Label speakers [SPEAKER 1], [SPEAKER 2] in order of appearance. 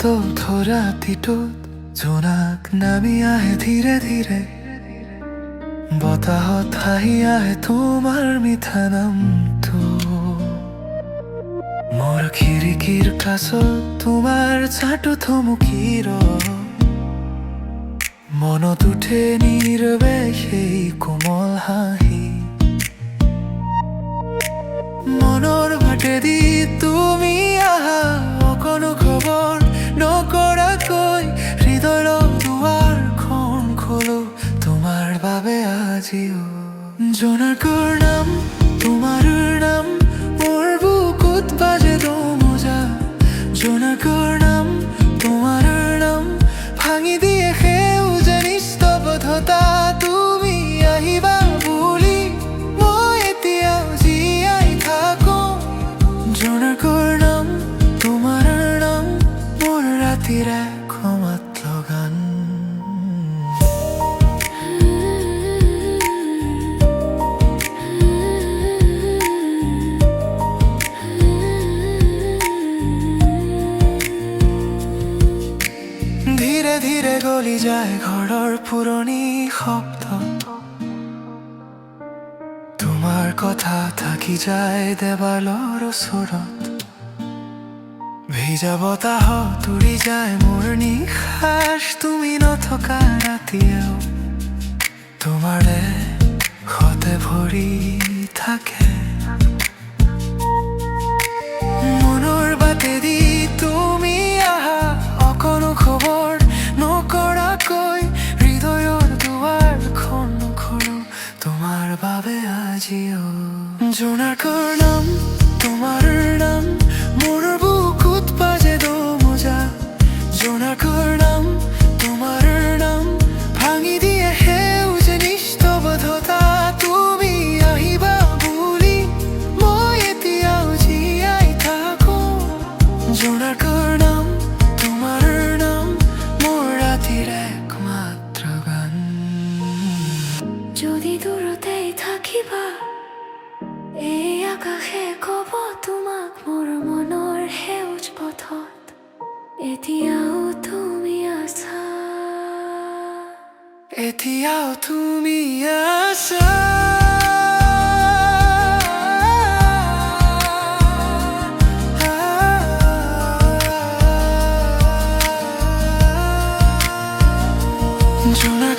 [SPEAKER 1] তো ধৰা তিটোত জোনাক নামি আহে ধীৰে ধীৰে বতাহত হাঁহি আহে তোমাৰ মিঠা নামটো মোৰ খিৰিকীৰ কাষত তোমাৰ ছাঁটো থমকি মনত উঠে নীৰৱে সেই কোমল হাঁহি মনৰ বাটেদি তুমি আহা অকণো খবৰ নকৰাকৈ হৃদয়ৰ দুৱাৰখন খোলো তোমাৰ বাবে আজিও জোনাকৰ নাম তোমাৰ নাম মোৰ বুকুত বাজে দোমোজা জোনাকৰ নাম তোমাৰ নাম ভাঙি দিয়ে সেউজীয়া নিস্তব্ধতা তুমি আহিবা বুলি মই এতিয়াও জীয়াই থাকো জোনাকৰ নাম তোমাৰ নাম মোৰ ৰাতিৰ একমাত্ৰ গান ধীৰে ধীৰে গলি যায় ঘৰৰ পুৰণি শব্দ তোমাৰ কথা থাকি যায় দেৱালৰ ওচৰত ভিজা বতাহত উৰি যায় মোৰ নিশ্বাস তুমি নথকা ৰাতিয়েও তোমাৰে সতে ভৰি থাকে মনৰ বাটেদি তুমি আহা অকণো খবৰ নকৰাকৈ হৃদয়ৰ দুৱাৰখন খোলো তোমাৰ বাবে আজিও জোনাকৰ নাম তোমাৰ নাম মোৰ বুকুত বাজে দোমোজা জোনাকৰ নাম তোমাৰ নাম ভাঙি দিয়ে সেউজীয়া নিস্তব্ধতা তুমি আহিবা বুলি মই এতিয়াও জীয়াই থাকো জোনাকৰ নাম তোমাৰ নাম মোৰ ৰাতিৰ একমাত্ৰ গান
[SPEAKER 2] যদি দূৰতেই থাকিবা এই আকাশে কব তোমাক মোৰ মনৰ সেউজ পথত এতিয়াও তুমি আছা
[SPEAKER 1] এতিয়াও তুমি আছা জোনাকৰ